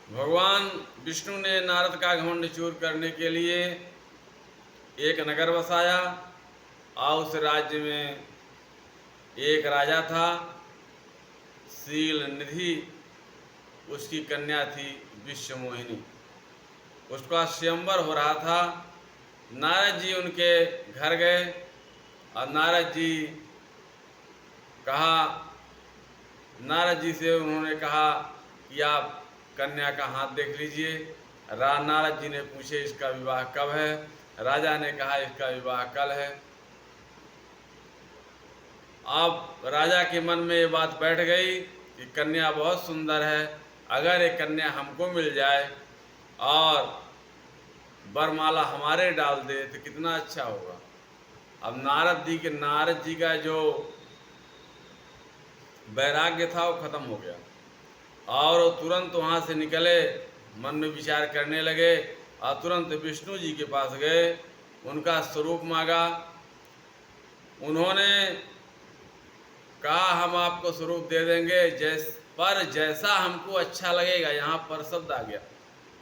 भगवान विष्णु ने नारद का घमंड चूर करने के लिए एक नगर बसाया और उस राज्य में एक राजा था, शील निधि उसकी कन्या थी विश्वमोहिनी। उसका स्वयंवर हो रहा था। नारद जी उनके घर गए और नारद जी से उन्होंने कहा कि आप कन्या का हाथ देख लीजिए। नारद जी ने पूछे इसका विवाह कब है। राजा ने कहा इसका विवाह कल है। अब राजा के मन में ये बात बैठ गई कि कन्या बहुत सुंदर है, अगर ये कन्या हमको मिल जाए और वरमाला हमारे डाल दे तो कितना अच्छा होगा। अब नारद जी का जो वैराग्य था वो खत्म हो गया और वो तुरंत वहाँ से निकले, मन में विचार करने लगे और तुरंत विष्णु जी के पास गए, उनका स्वरूप मांगा। उन्होंने कहा हम आपको स्वरूप दे देंगे, पर जैसा हमको अच्छा लगेगा, यहाँ पर शब्द आ गया,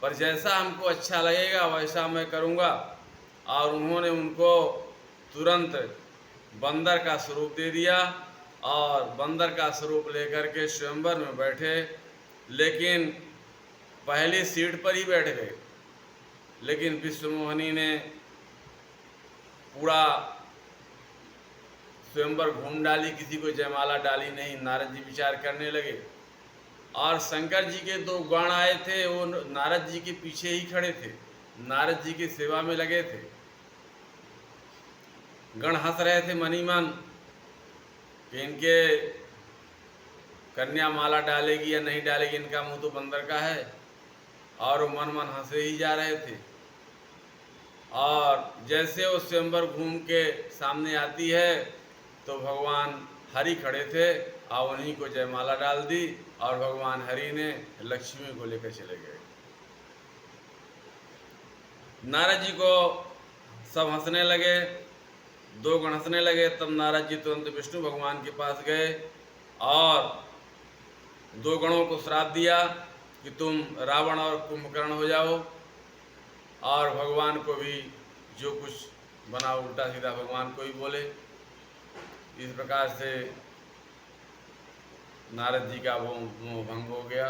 पर जैसा हमको अच्छा लगेगा वैसा मैं करूँगा। और उन्होंने उनको तुरंत बंदर का स्वरूप दे दिया और बंदर का स्वरूप लेकर के स्वयंवर में बैठे, लेकिन पहली सीट पर ही बैठ गए। लेकिन विश्वमोहिनी ने पूरा स्वयंवर घूम डाली, किसी को जयमाला डाली नहीं। नारद जी विचार करने लगे और शंकर जी के दो गण आए थे, वो नारद जी के पीछे ही खड़े थे, नारद जी की सेवा में लगे थे। गण हंस रहे थे मनी मन कि इनके कन्या माला डालेगी या नहीं डालेगी, इनका मुंह तो बंदर का है। और वो मन मन हंसे ही जा रहे थे। और जैसे वो स्वयंवर घूम के सामने आती है तो भगवान हरि खड़े थे और उन्हीं को जयमाला डाल दी और भगवान हरि ने लक्ष्मी को लेकर चले गए। नारद जी को सब हंसने लगे, दो गण हंसने लगे। तब नारद जी तुरंत विष्णु भगवान के पास गए और दो गणों को श्राप दिया कि तुम रावण और कुंभकर्ण हो जाओ। और भगवान को भी जो कुछ बना उल्टा सीधा भगवान को ही बोले। इस प्रकार से नारद जी का वो भंग हो गया।